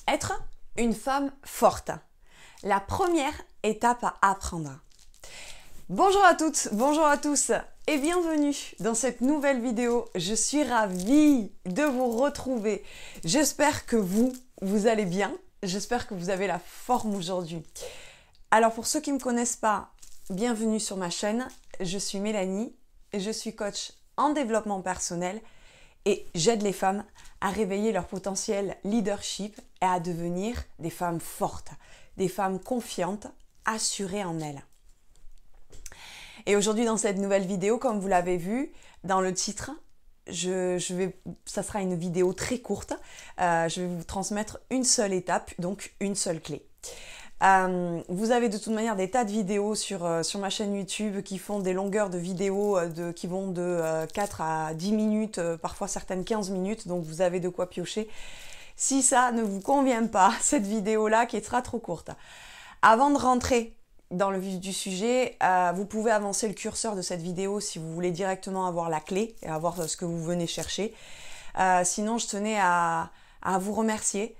Être une femme forte. La première étape à apprendre. Bonjour à toutes, bonjour à tous et bienvenue dans cette nouvelle vidéo. Je suis ravie de vous retrouver. J'espère que vous allez bien. J'espère que vous avez la forme aujourd'hui. Alors pour ceux qui ne me connaissent pas, bienvenue sur ma chaîne. Je suis Mélanie et je suis coach en développement personnel et j'aide les femmes à réveiller leur potentiel leadership et à devenir des femmes fortes, des femmes confiantes, assurées en elles. Et aujourd'hui dans cette nouvelle vidéo, comme vous l'avez vu dans le titre, ça sera une vidéo très courte. Je vais vous transmettre une seule étape, donc une seule clé. Vous avez de toute manière des tas de vidéos sur ma chaîne YouTube qui font des longueurs de vidéos qui vont de 4 à 10 minutes, parfois certaines 15 minutes, donc vous avez de quoi piocher. Si ça ne vous convient pas, cette vidéo-là qui sera trop courte. Avant de rentrer dans le vif du sujet, vous pouvez avancer le curseur de cette vidéo si vous voulez directement avoir la clé et avoir ce que vous venez chercher. Sinon, je tenais à vous remercier.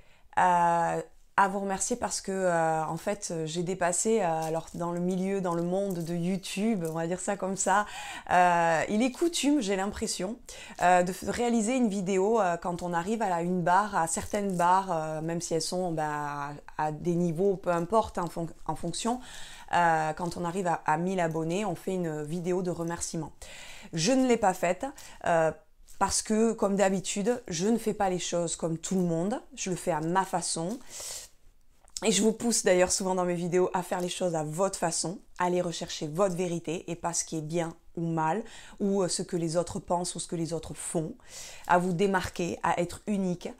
Parce que en fait j'ai dépassé alors dans le milieu, dans le monde de YouTube, on va dire ça comme ça, il est coutume, j'ai l'impression, de réaliser une vidéo quand on arrive à une barre, à certaines barres, même si elles sont à des niveaux, peu importe en fonction, quand on arrive à 1000 abonnés, on fait une vidéo de remerciement. Je ne l'ai pas faite parce que, comme d'habitude, je ne fais pas les choses comme tout le monde, je le fais à ma façon. Et je vous pousse d'ailleurs souvent dans mes vidéos à faire les choses à votre façon, à aller rechercher votre vérité et pas ce qui est bien ou mal, ou ce que les autres pensent ou ce que les autres font, à vous démarquer, à être unique.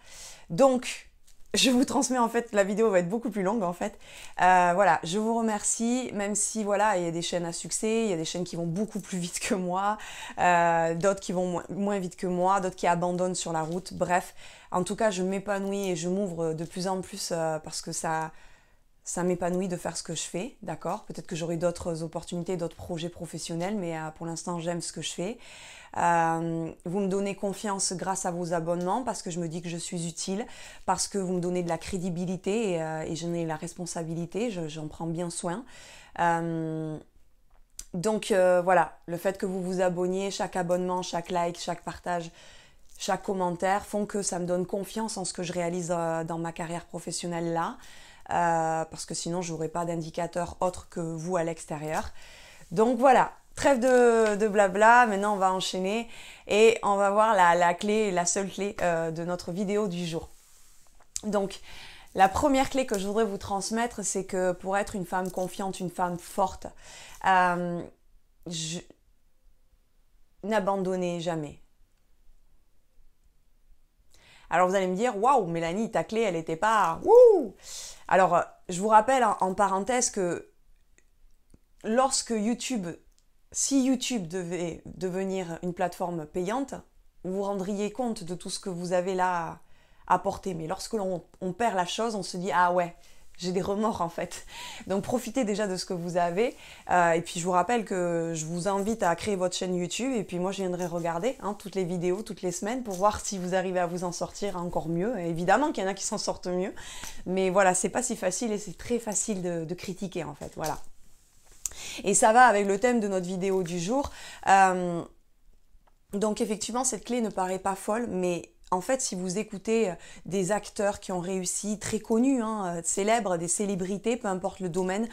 Donc, je vous transmets en fait, la vidéo va être beaucoup plus longue en fait. Voilà, je vous remercie, même si voilà, il y a des chaînes à succès, il y a des chaînes qui vont beaucoup plus vite que moi, d'autres qui vont moins vite que moi, d'autres qui abandonnent sur la route, bref. En tout cas, je m'épanouis et je m'ouvre de plus en plus parce que ça m'épanouit de faire ce que je fais, d'accord? Peut-être que j'aurai d'autres opportunités, d'autres projets professionnels, mais pour l'instant, j'aime ce que je fais. Vous me donnez confiance grâce à vos abonnements parce que je me dis que je suis utile, parce que vous me donnez de la crédibilité et j'en ai la responsabilité, j'en prends bien soin. Donc voilà, le fait que vous vous abonniez, chaque abonnement, chaque like, chaque partage, chaque commentaire font que ça me donne confiance en ce que je réalise dans ma carrière professionnelle là, parce que sinon je n'aurais pas d'indicateur autre que vous à l'extérieur. Donc voilà, trêve de blabla, maintenant on va enchaîner et on va voir la clé, la seule clé de notre vidéo du jour. Donc la première clé que je voudrais vous transmettre, c'est que pour être une femme confiante, une femme forte, n'abandonnez jamais. Alors vous allez me dire, waouh, Mélanie, ta clé, elle n'était pas... Wouh! Alors, je vous rappelle en parenthèse que si YouTube devait devenir une plateforme payante, vous vous rendriez compte de tout ce que vous avez là à apporter. Mais lorsque l'on perd la chose, on se dit, ah ouais, j'ai des remords en fait. Donc profitez déjà de ce que vous avez. Et puis je vous rappelle que je vous invite à créer votre chaîne YouTube. Et puis moi je viendrai regarder toutes les vidéos, toutes les semaines pour voir si vous arrivez à vous en sortir encore mieux. Et évidemment qu'il y en a qui s'en sortent mieux. Mais voilà, c'est pas si facile et c'est très facile de critiquer en fait. Voilà. Et ça va avec le thème de notre vidéo du jour. Donc effectivement cette clé ne paraît pas folle, mais en fait, si vous écoutez des acteurs qui ont réussi, très connus, célèbres, des célébrités, peu importe le domaine,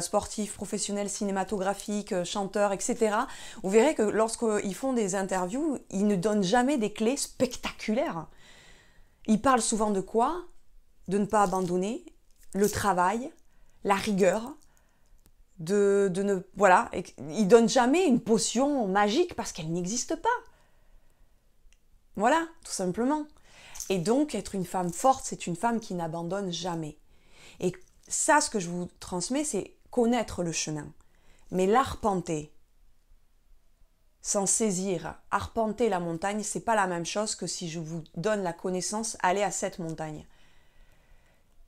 sportifs, professionnels, cinématographiques, chanteurs, etc., vous verrez que lorsqu'ils font des interviews, ils ne donnent jamais des clés spectaculaires. Ils parlent souvent de quoi? De ne pas abandonner, le travail, la rigueur, voilà, ils donnent jamais une potion magique parce qu'elle n'existe pas. Voilà, tout simplement. Et donc, être une femme forte, c'est une femme qui n'abandonne jamais. Et ça, ce que je vous transmets, c'est connaître le chemin. Mais l'arpenter, s'en saisir, arpenter la montagne, c'est pas la même chose que si je vous donne la connaissance, allez à cette montagne.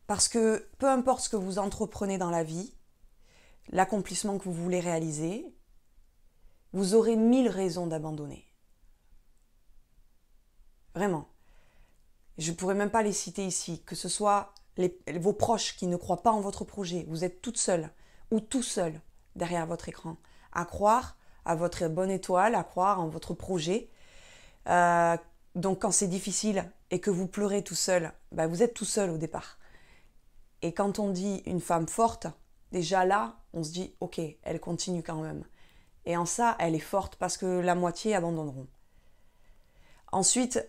Parce que peu importe ce que vous entreprenez dans la vie, l'accomplissement que vous voulez réaliser, vous aurez 1000 raisons d'abandonner. Vraiment. je ne pourrais même pas les citer ici, que ce soit vos proches qui ne croient pas en votre projet, vous êtes toute seule ou tout seul derrière votre écran, à croire à votre bonne étoile, à croire en votre projet. Donc quand c'est difficile et que vous pleurez tout seul, ben vous êtes tout seul au départ. Et quand on dit une femme forte, déjà là, on se dit ok, elle continue quand même. Et en ça, elle est forte parce que la moitié abandonneront. Ensuite,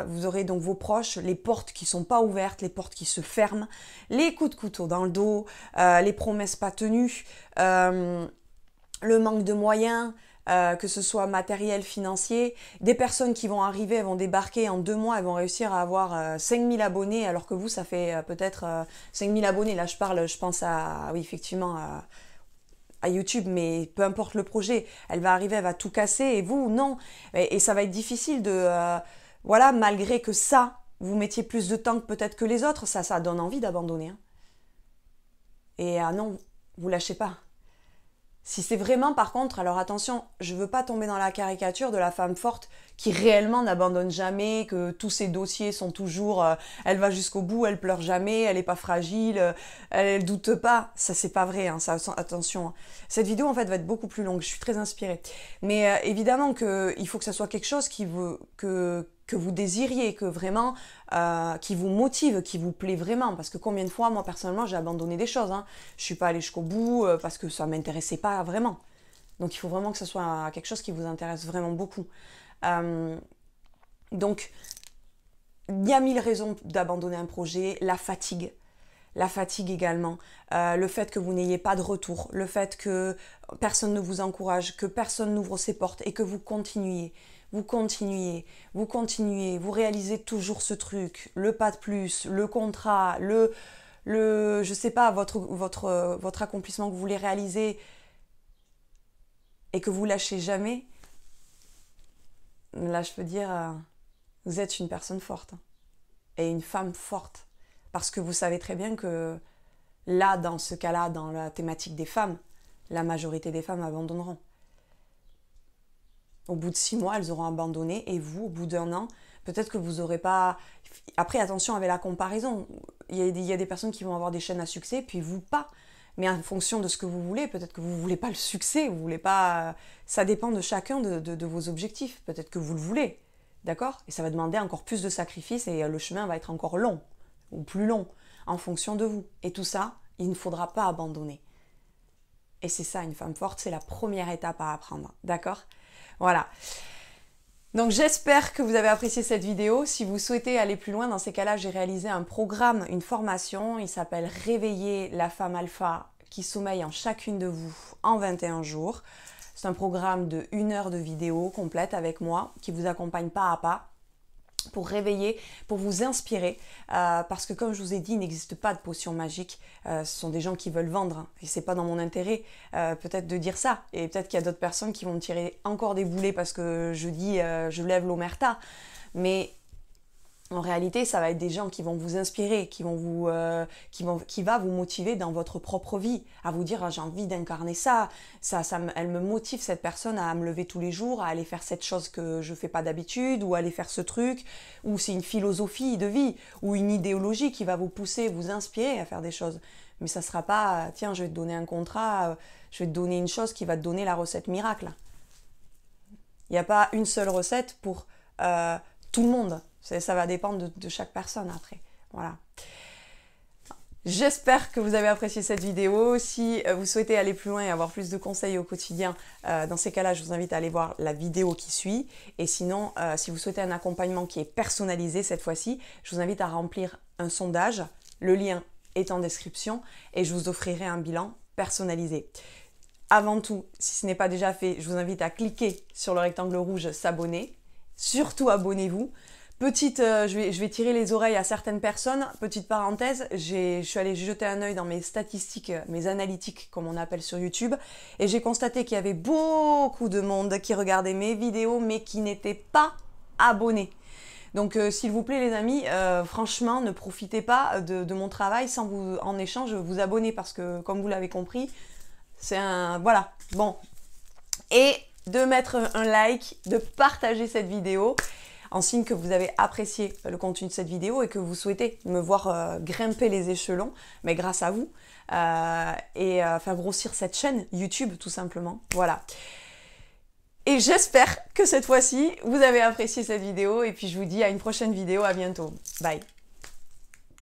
vous aurez donc vos proches, les portes qui ne sont pas ouvertes, les portes qui se ferment, les coups de couteau dans le dos, les promesses pas tenues, le manque de moyens, que ce soit matériel, financier, des personnes qui vont arriver, elles vont débarquer en 2 mois, elles vont réussir à avoir 5000 abonnés, alors que vous, ça fait peut-être 5000 abonnés. Là, je pense à, oui, effectivement, à YouTube, mais peu importe le projet, elle va arriver, elle va tout casser, et vous, non. Et ça va être difficile de... voilà, malgré que ça, vous mettiez plus de temps que peut-être que les autres, ça donne envie d'abandonner. Hein. Et non, vous lâchez pas. Si c'est vraiment, par contre, alors attention, je ne veux pas tomber dans la caricature de la femme forte qui réellement n'abandonne jamais, que tous ses dossiers sont toujours, elle va jusqu'au bout, elle pleure jamais, elle n'est pas fragile, elle doute pas. Ça, c'est pas vrai, hein, ça, attention. Hein. Cette vidéo, en fait, va être beaucoup plus longue, je suis très inspirée. Mais évidemment qu'il faut que ça soit quelque chose que vous désiriez, que vraiment, qui vous motive, qui vous plaît vraiment. Parce que combien de fois, moi, personnellement, j'ai abandonné des choses. Hein. Je ne suis pas allée jusqu'au bout parce que ça ne m'intéressait pas vraiment. Donc, il faut vraiment que ce soit quelque chose qui vous intéresse vraiment beaucoup. Donc, il y a 1000 raisons d'abandonner un projet. La fatigue également, le fait que vous n'ayez pas de retour, le fait que personne ne vous encourage, que personne n'ouvre ses portes et que vous continuez. Vous continuez, vous réalisez toujours ce truc, le pas de plus, le contrat, je sais pas, votre accomplissement que vous voulez réaliser et que vous lâchez jamais. Là, je peux dire, vous êtes une personne forte et une femme forte. Parce que vous savez très bien que là, dans ce cas-là, dans la thématique des femmes, la majorité des femmes abandonneront. Au bout de 6 mois, elles auront abandonné et vous, au bout d'1 an, peut-être que vous n'aurez pas... Après, attention avec la comparaison. Il y a des personnes qui vont avoir des chaînes à succès, puis vous pas. Mais en fonction de ce que vous voulez, peut-être que vous ne voulez pas le succès, vous voulez pas... Ça dépend de chacun de vos objectifs. Peut-être que vous le voulez, d'accord? Et ça va demander encore plus de sacrifices et le chemin va être encore long, ou plus long, en fonction de vous. Et tout ça, il ne faudra pas abandonner. Et c'est ça, une femme forte, c'est la première étape à apprendre, d'accord? Voilà. Donc j'espère que vous avez apprécié cette vidéo. Si vous souhaitez aller plus loin, dans ces cas-là, j'ai réalisé un programme, une formation. Il s'appelle « Réveiller la femme alpha qui sommeille en chacune de vous en 21 jours ». C'est un programme de 1 heure de vidéo complète avec moi qui vous accompagne pas à pas pour réveiller, pour vous inspirer, parce que comme je vous ai dit, il n'existe pas de potion magique, ce sont des gens qui veulent vendre, hein, et c'est pas dans mon intérêt peut-être de dire ça, et peut-être qu'il y a d'autres personnes qui vont me tirer encore des boulets parce que je dis, je lève l'omerta, mais en réalité, ça va être des gens qui vont vous inspirer, qui va vous motiver dans votre propre vie, à vous dire ah, j'ai envie d'incarner ça, elle me motive cette personne à me lever tous les jours, à aller faire cette chose que je fais pas d'habitude, ou à aller faire ce truc, ou c'est une philosophie de vie, ou une idéologie qui va vous pousser, vous inspirer à faire des choses. Mais ça sera pas tiens, je vais te donner un contrat, je vais te donner une chose qui va te donner la recette miracle. Il n'y a pas une seule recette pour tout le monde. Ça va dépendre de chaque personne après. Voilà. J'espère que vous avez apprécié cette vidéo. Si vous souhaitez aller plus loin et avoir plus de conseils au quotidien, dans ces cas-là, je vous invite à aller voir la vidéo qui suit. Et sinon, si vous souhaitez un accompagnement qui est personnalisé cette fois-ci, je vous invite à remplir un sondage. Le lien est en description et je vous offrirai un bilan personnalisé. Avant tout, si ce n'est pas déjà fait, je vous invite à cliquer sur le rectangle rouge « S'abonner ». Surtout, abonnez-vous. Je vais tirer les oreilles à certaines personnes. Petite parenthèse, je suis allée jeter un œil dans mes statistiques, mes analytiques, comme on appelle sur YouTube, et j'ai constaté qu'il y avait beaucoup de monde qui regardait mes vidéos, mais qui n'était pas abonné. Donc, s'il vous plaît, les amis, franchement, ne profitez pas de mon travail sans vous, en échange, vous abonner, parce que, comme vous l'avez compris, c'est un... Voilà, bon. Et de mettre un like, de partager cette vidéo. en signe que vous avez apprécié le contenu de cette vidéo et que vous souhaitez me voir grimper les échelons, mais grâce à vous, et faire grossir cette chaîne YouTube tout simplement. Voilà. Et j'espère que cette fois-ci, vous avez apprécié cette vidéo et puis je vous dis à une prochaine vidéo, à bientôt. Bye.